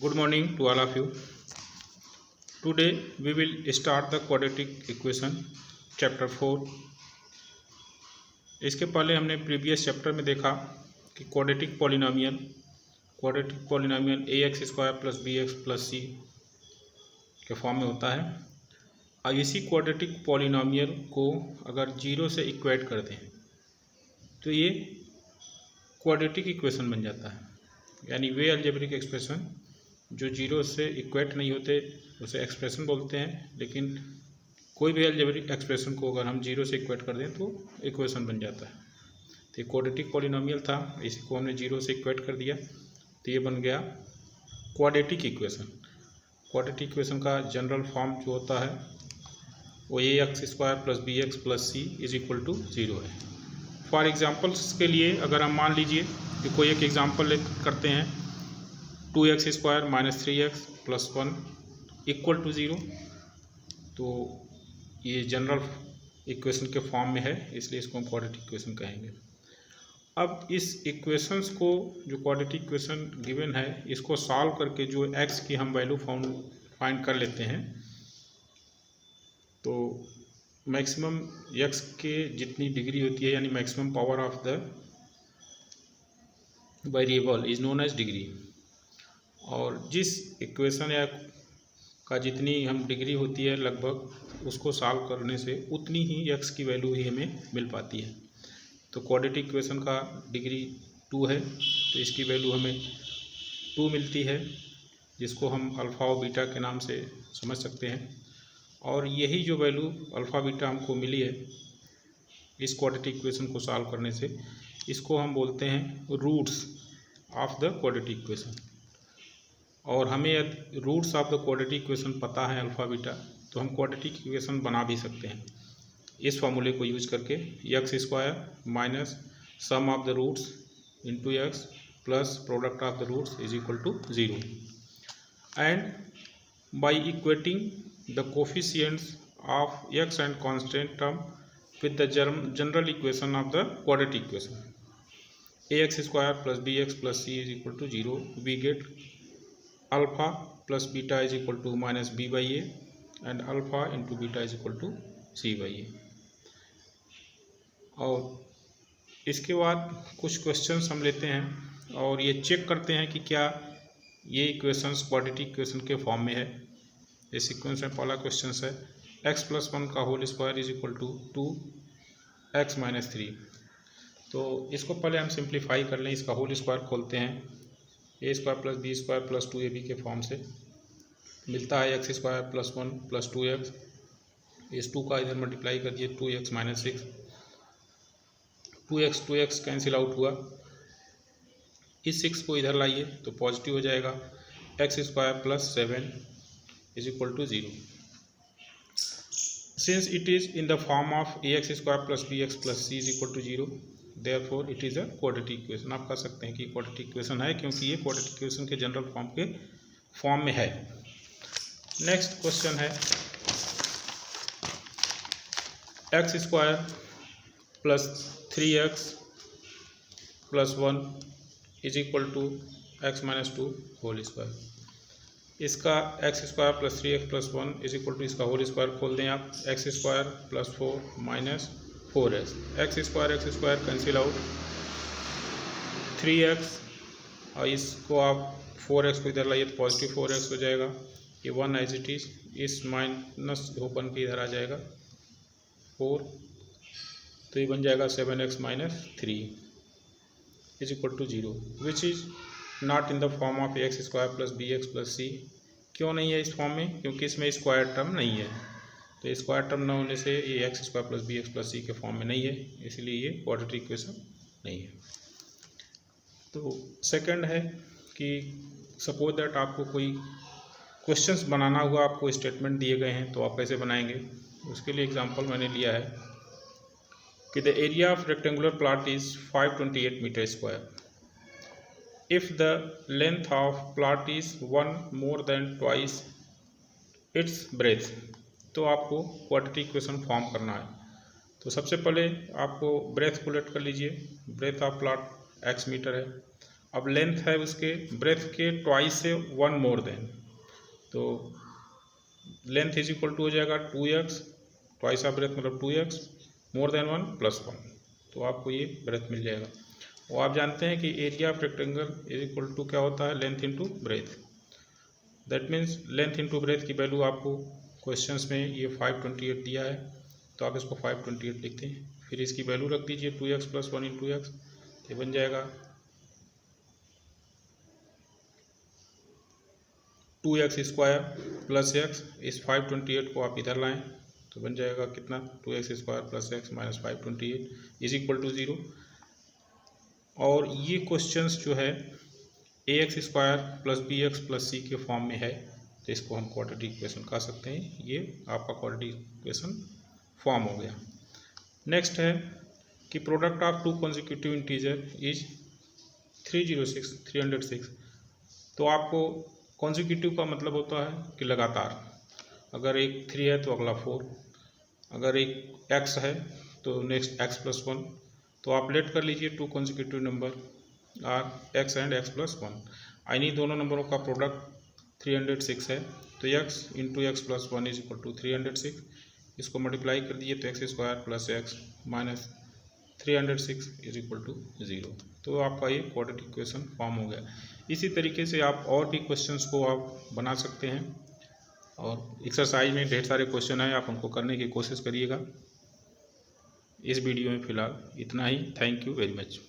Good morning to all of you. Today we will start the quadratic equation chapter 4. इसके पहले हमने previous chapter में देखा कि quadratic polynomial ax square plus bx plus c के form में होता है। अब इसी क्वाड्रेटिक पॉलिनोमियल को अगर जीरो से इक्वेट करते हैं तो ये क्वाड्रेटिक इक्वेशन बन जाता है, यानी वे अलजेब्रिक एक्सप्रेशन जो जीरो से इक्वेट नहीं होते उसे एक्सप्रेशन बोलते हैं, लेकिन कोई भी अलजेब्रिक एक्सप्रेशन को अगर हम जीरो से इक्वेट कर दें तो इक्वेशन बन जाता है। तो ये क्वाड्रेटिक पॉलिनोमियल था, इसी को हमने जीरो से इक्वेट कर दिया तो ये बन गया क्वाड्रेटिक इक्वेशन। क्वाड्रेटिक इक्वेशन का जनरल फॉर्म जो होता है वो ax square plus bx plus c is equal to zero है। फॉर एग्जाम्पल्स के लिए अगर हम मान लीजिए कि कोई एक एग्जाम्पल करते हैं 2x square minus 3x plus 1 equal to zero, तो ये जनरल इक्वेशन के फॉर्म में है, इसलिए इसको हम क्वाड्रेटिक इक्वेशन कहेंगे। अब इस इक्वेशंस को जो क्वाड्रेटिक इक्वेशन गिवन है इसको सॉल्व करके जो x की हम वैल्यू फाइंड कर लेते हैं, तो मैक्सिमम x के जितनी डिग्री होती है यानी maximum power of the variable is known as degree, और जिस इक्वेशन या का जितनी हम डिग्री होती है लगभग उसको सॉल्व करने से उतनी ही x की वैल्यू ही हमें मिल पाती है। तो क्वाड्रेटिक इक्वेशन का डिग्री 2 है तो इसकी वैल्यू हमें 2 मिलती है, जिसको हम अल्फ़ा और बीटा के नाम से समझ सकते हैं। और यही जो वैल्यू अल्फ़ा बीटा हमको मिली है इस क्वाड्रेटिक इक्वेशन को सॉल्व करने से, इसको हम बोलते हैं roots of the quadratic equation. और हमें roots of the quadratic equation पता है अल्फ़ा बीटा, तो हम क्वाड्रेटिक इक्वेशन बना भी सकते हैं इस फॉर्मूले को यूज करके। X square minus sum of the roots into x plus product of the roots is equal to zero. And by equating the coefficients of x and constant term with the general equation of the quadratic equation ax square plus bx plus c is equal to zero, we get alpha plus beta is equal to minus b by a and alpha into beta is equal to c by ए। और इसके बाद कुछ questions हम लेते हैं और ये check करते हैं कि क्या ये इक्वेशंस क्वाड्रेटिक इक्वेशन के फॉर्म में है। इस सीक्वेंस में पहला क्वेश्चन है x प्लस 1 का whole square is equal to 2x minus 3। तो इसको पहले हम सिंप्लीफाई कर लें, इसका होल स्क्वायर खोलते हैं, A square plus B square plus 2ab के फॉर्म से मिलता है x square plus 1 plus 2x। इस 2 का इधर मल्टीप्लाई कर दिए 2x minus 6, 2x cancel out हुआ, इस 6 को इधर लाइए तो पॉजिटिव हो जाएगा, x square plus 7 is equal to zero. Since it is in the form of ax square plus bx plus c is equal to zero, therefore it is a quadratic equation. आप कह सकते हैं कि quadratic equation है क्योंकि ये quadratic equation के general form में है। नेक्स्ट क्वेश्चन है x square plus 3x plus 1 is equal to x minus 2 whole square. इसका x square plus 3x plus 1 is equal to इसका होल स्क्वायर खोल दें आप, x square plus 4 minus 4x, x square cancel out, 3x और इसको आप 4x को इधर लाइए तो पॉजिटिव 4x हो जाएगा, ये 1 एज इट इज़, इस माइनस ओपन के इधर आ जाएगा 4, तो ये बन जाएगा 7x minus 3 is equal to zero, which is not in the form of x square plus bx plus c। क्यों नहीं है इस फॉर्म में? क्योंकि इसमें स्क्वायर टर्म नहीं है, तो स्क्वायर टर्म न होने से ये x square plus bx plus c के फॉर्म में नहीं है, इसलिए ये क्वाड्रेटिक इक्वेशन नहीं है। तो सेकंड है कि सपोज दैट आपको कोई क्वेश्चंस बनाना हुआ, आपको स्टेटमेंट दिए गए हैं तो आप कैसे बनाएंगे। उसके लिए एग्जांपल मैंने लिया है कि the area of rectangular plot is 528 metre square if the length of plot is 1 more than twice its breadth. तो आपको क्वाड्रेटिक इक्वेशन फॉर्म करना है। तो सबसे पहले आपको ब्रेथ को लेट कर लीजिए, breadth of plot x metre है अब लेंथ है उसके ब्रेथ के ट्वाइस से 1 मोर देन, तो लेंथ इज इक्वल टू हो जाएगा 2x, ट्वाइस ऑफ ब्रेथ मतलब 2x मोर देन 1 प्लस 1, तो आपको ये ब्रेथ मिल जाएगा। वो आप जानते हैं कि area of rectangle is equal to क्या होता है, length into breadth. That means length into breadth की वैल्यू आपको क्वेश्चंस में ये 528 दिया है, तो आप इसको 528 लिखते हैं, फिर इसकी वैल्यू रख दीजिए 2x प्लस 1 इंटू एक्स, ये बन जाएगा 2x स्क्वायर प्लस x। इस 528 को आप इधर लाएं तो बन जाएगा कितना, 2x square plus x minus 528 is equal to 0। और ये क्वेश्चंस जो है ax square plus bx plus c के फॉर्म में है, तो इसको हम क्वाड्रेटिक इक्वेशन कह सकते हैं। ये आपका क्वाड्रेटिक इक्वेशन फॉर्म हो गया। नेक्स्ट है कि product of two consecutive integer is 306। तो आपको कॉन्जिक्यूटिव का मतलब होता है कि लगातार, अगर एक 3 है तो अगला 4, अगर एक x है तो नेक्स्ट x प्लस 1, तो आप लेट कर लीजिए two consecutive number are x and x plus 1। इन्हीं दोनों नंबरों का प्रोडक्ट 306 है, तो x into x plus 1 is equal to 306, इसको मल्टीप्लाई कर दीजिए तो x square plus x minus 306 is equal to 0। तो आपका ये क्वाड्रेटिक इक्वेशन फॉर्म हो गया। इसी तरीके से आप और भी क्वेश्चंस को आप बना सकते हैं, और एक्सरसाइज में ढेर सारे क्वेश्चन हैं, आप उनको करने की कोशिश करिएगा। इस वीडियो में फ़िलहाल इतना ही। Thank you very much.